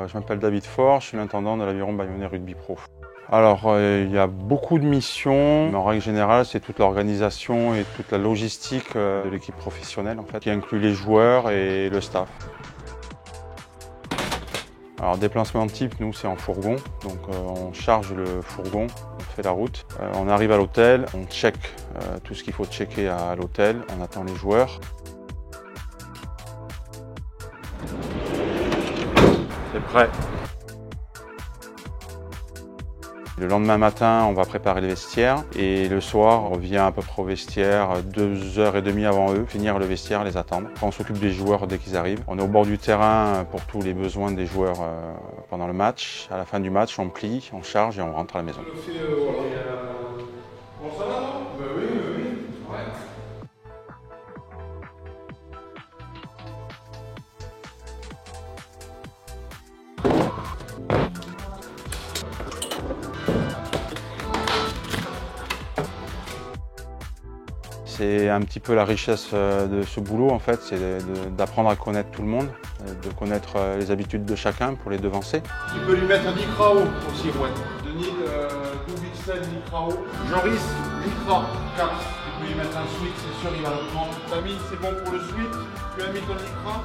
Je m'appelle David Faure, je suis l'intendant de l'Aviron Bayonnais Rugby Pro. Alors, il y a beaucoup de missions, mais en règle générale, c'est toute l'organisation et toute la logistique de l'équipe professionnelle, en fait, qui inclut les joueurs et le staff. Alors, déplacement type, nous, c'est en fourgon. Donc, on charge le fourgon, on fait la route. On arrive à l'hôtel, on check tout ce qu'il faut checker à l'hôtel, on attend les joueurs. C'est prêt. Le lendemain matin, on va préparer les vestiaires et le soir, on revient à peu près au vestiaire 2h30 avant eux, finir le vestiaire, les attendre. Après, on s'occupe des joueurs dès qu'ils arrivent. On est au bord du terrain pour tous les besoins des joueurs pendant le match. À la fin du match, on plie, on charge et on rentre à la maison. C'est un petit peu la richesse de ce boulot en fait, c'est d'apprendre à connaître tout le monde, de connaître les habitudes de chacun pour les devancer. Tu peux lui mettre Nicrao aussi, ouais. Denis, Doubixel, Nicrao. Joris, Nicra, Caps. Tu peux lui mettre un sweep, c'est sûr il va le prendre. T'as mis, c'est bon pour le sweep. Tu as mis ton Nicra.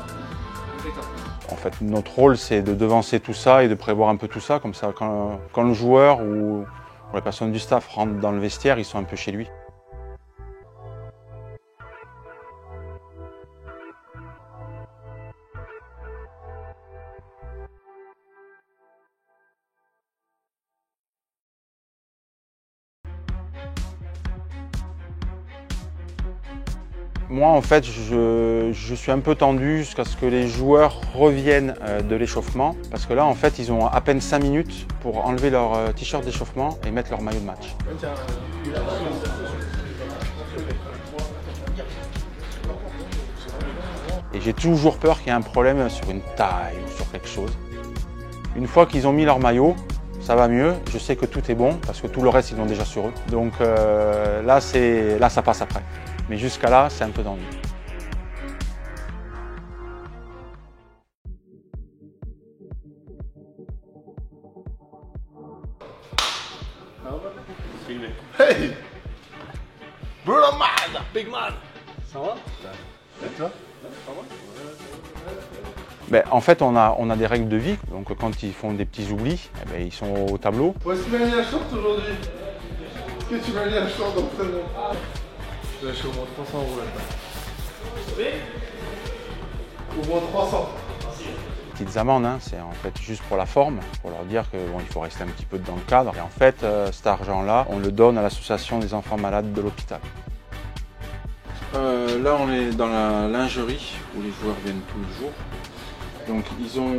En fait, notre rôle c'est de devancer tout ça et de prévoir un peu tout ça, comme ça quand le joueur ou la personne du staff rentre dans le vestiaire, ils sont un peu chez lui. Moi, en fait, je suis un peu tendu jusqu'à ce que les joueurs reviennent de l'échauffement. Parce que là, en fait, ils ont à peine 5 minutes pour enlever leur t-shirt d'échauffement et mettre leur maillot de match. Et j'ai toujours peur qu'il y ait un problème sur une taille ou sur quelque chose. Une fois qu'ils ont mis leur maillot, ça va mieux. Je sais que tout est bon parce que tout le reste, ils l'ont déjà sur eux. Donc là, ça passe après. Mais jusqu'à là, c'est un peu tendu. Hey! Bruno Man! Big man! Ça va? Et toi? Ben, en fait, on a des règles de vie. Donc quand ils font des petits oublis, eh ben, ils sont au tableau. Voici tu m'as mis un short aujourd'hui. Est-ce que tu m'as mis un short d'entraînement? Je vais acheter au moins 300 € là-dedans. Oui. Au moins 300. Petites amendes, hein, c'est en fait juste pour la forme, pour leur dire qu'il bon, faut rester un petit peu dans le cadre. Et en fait, cet argent-là, on le donne à l'association des enfants malades de l'hôpital. Là, on est dans la lingerie où les joueurs viennent tous les jours. Donc, ils ont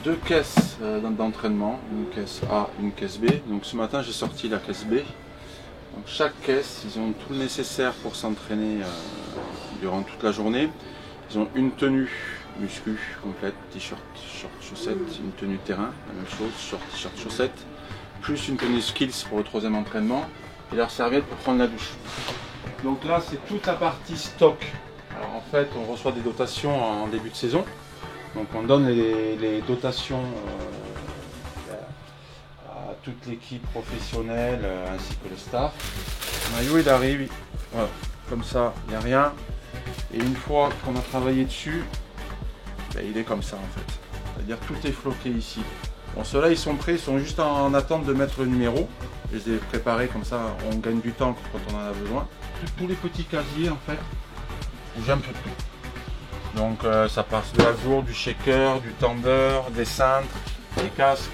deux caisses d'entraînement, une caisse A, une caisse B. Donc, ce matin, j'ai sorti la caisse B. Donc, chaque caisse, ils ont tout le nécessaire pour s'entraîner durant toute la journée. Ils ont une tenue muscu complète, t-shirt, short, chaussettes, une tenue terrain, la même chose, short, t-shirt, chaussettes, plus une tenue skills pour le troisième entraînement et leur serviette pour prendre la douche. Donc là, c'est toute la partie stock. Alors en fait, on reçoit des dotations en début de saison. Donc on donne les dotations à toute l'équipe professionnelle ainsi que le staff. Le maillot, il arrive, voilà, comme ça, il n'y a rien. Et une fois qu'on a travaillé dessus, ben, il est comme ça en fait. C'est-à-dire tout est floqué ici. Bon, ceux-là, ils sont prêts, ils sont juste en attente de mettre le numéro. Je les ai préparés comme ça, on gagne du temps quand on en a besoin. Tous les petits casiers en fait, où j'ai un peu de tout. Donc ça passe de la jour, du shaker, du tender, des cintres, des casques.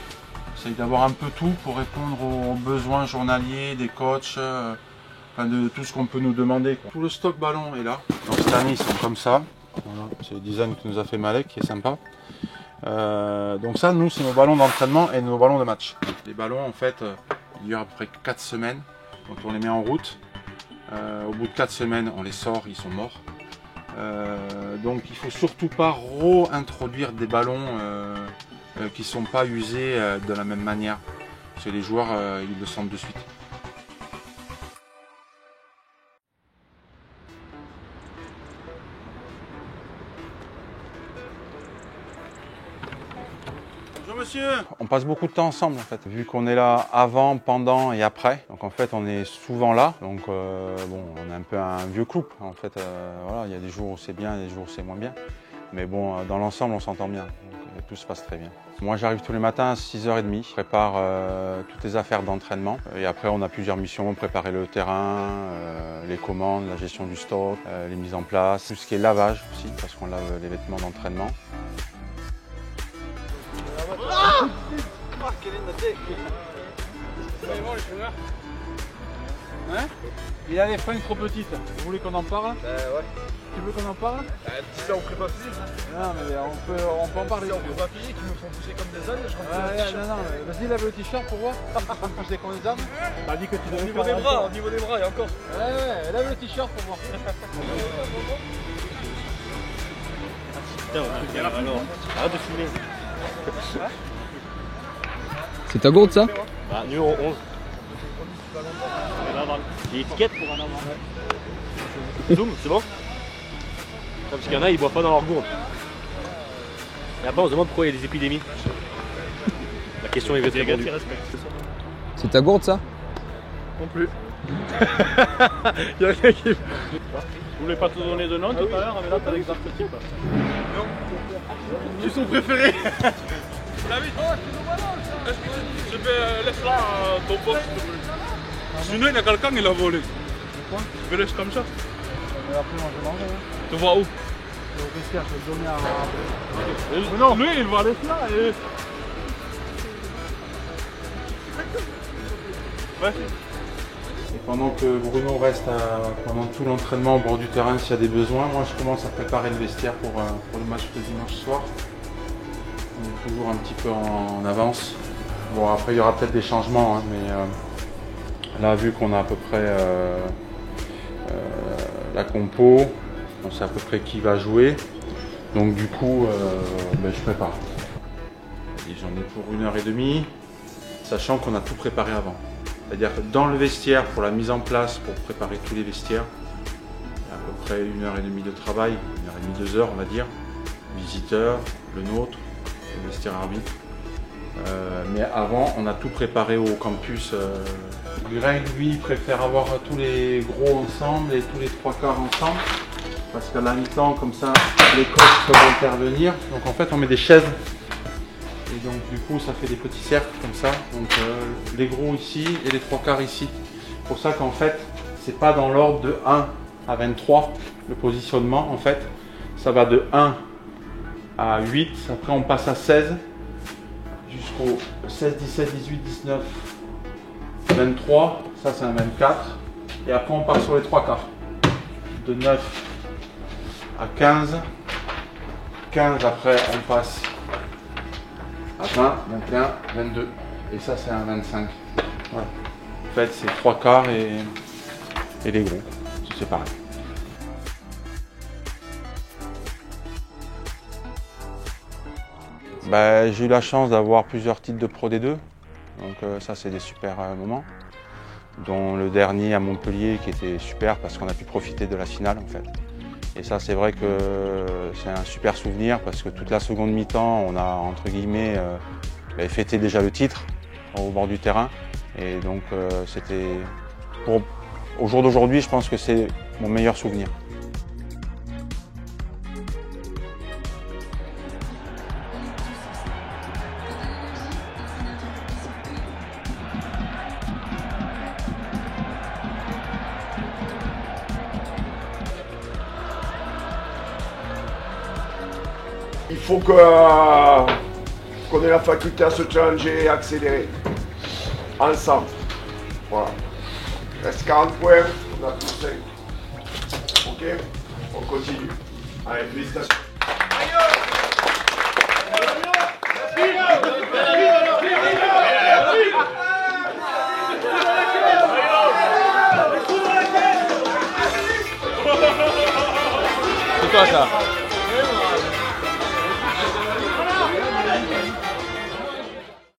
J'essaye d'avoir un peu tout pour répondre aux besoins journaliers des coachs, enfin de tout ce qu'on peut nous demander, quoi. Tout le stock ballon est là. Donc cette année ils sont comme ça. Voilà. C'est le design que nous a fait Malek qui est sympa. Donc ça, nous, c'est nos ballons d'entraînement et nos ballons de match. Les ballons, en fait, il durent à peu près 4 semaines. Donc on les met en route. Au bout de 4 semaines, on les sort, ils sont morts. Donc il ne faut surtout pas réintroduire des ballons qui ne sont pas usés de la même manière. Parce que les joueurs, ils le sentent de suite. monsieur. On passe beaucoup de temps ensemble en fait, vu qu'on est là avant, pendant et après. Donc en fait, on est souvent là. Donc bon, on est un peu un vieux couple. En fait, voilà, il y a des jours où c'est bien, des jours où c'est moins bien. Mais bon, dans l'ensemble, on s'entend bien. Donc, tout se passe très bien. Moi, j'arrive tous les matins à 6h30. Je prépare toutes les affaires d'entraînement. Et après, on a plusieurs missions. Préparer le terrain, les commandes, la gestion du stock, les mises en place. Tout ce qui est lavage aussi, parce qu'on lave les vêtements d'entraînement. Hein? Il a les fringues trop petites. Vous voulez qu'on en parle? Ouais. Tu veux qu'on en parle? Dis ça en prépa physique. Non mais on peut en parler. En prépa physique, ils me font pousser comme des ânes. Non, vas-y lève le t-shirt pour voir. Ils font pousser comme des ânes. T'as dit que tu devais Au niveau des bras, au niveau des bras, et encore. Ouais, lève le t-shirt pour voir. Putain, alors, arrête de filmer. C'est ta gourde ça? Bah, numéro 11. Il y a étiquette pour un avant. Zoom, c'est bon? Parce qu'il y en a, ils boivent pas dans leur gourde. Et après, on se demande pourquoi il y a des épidémies. La question est vite répondue. C'est ta gourde ça? Non plus. Il y a quelqu'un qui... Je voulais pas te donner de nom tout à l'heure, mais là t'as l'exemple type. Non. Qui sont préférés? David, je vais laisse là ton poste. Sinon il y a quelqu'un qui l'a volé. Pourquoi? Je vais laisser comme ça. Après moi je mange. Tu vois où? Au vestiaire, je vais le donner à... Non, lui il va laisser là et... Vas-y. Et pendant que Bruno reste pendant tout l'entraînement au bord du terrain s'il y a des besoins, moi je commence à préparer le vestiaire pour le match de dimanche soir. On est toujours un petit peu en avance. Bon après il y aura peut-être des changements, hein, mais là vu qu'on a à peu près la compo, on sait à peu près qui va jouer. Donc du coup je prépare. Et j'en ai pour 1h30, sachant qu'on a tout préparé avant. C'est-à-dire que dans le vestiaire, pour la mise en place, pour préparer tous les vestiaires, il y a à peu près 1h30 de travail, 1h30, 2 heures on va dire. Visiteurs, le nôtre, le vestiaire arbitre. Mais avant, on a tout préparé au campus. Greg, lui, préfère avoir tous les gros ensemble et tous les 3/4 ensemble. Parce qu'à la mi-temps, comme ça, les coachs peuvent intervenir. Donc en fait, on met des chaises. Et donc du coup ça fait des petits cercles comme ça, donc les gros ici et les 3/4 ici. C'est pour ça qu'en fait c'est pas dans l'ordre de 1 à 23 le positionnement, en fait ça va de 1 à 8, après on passe à 16 jusqu'au 16, 17, 18, 19, 23, ça c'est un 24 et après on part sur les 3/4 de 9 à 15, 15 après on passe à 20, 21, 22. Et ça, c'est un 25. Voilà. En fait, c'est 3/4 et les gros. C'est pareil. J'ai eu la chance d'avoir plusieurs titres de Pro D2. Donc ça, c'est des super moments. Dont le dernier à Montpellier qui était super parce qu'on a pu profiter de la finale en fait. Et ça, c'est vrai que c'est un super souvenir parce que toute la seconde mi-temps, on a, entre guillemets, fêté déjà le titre au bord du terrain. Et donc, c'était, au jour d'aujourd'hui, je pense que c'est mon meilleur souvenir. Il faut qu'on ait la faculté à se challenger et accélérer. Ensemble. Voilà. Il reste 40 points, on a plus 5. Ok? On continue. Allez, félicitations. C'est quoi ça?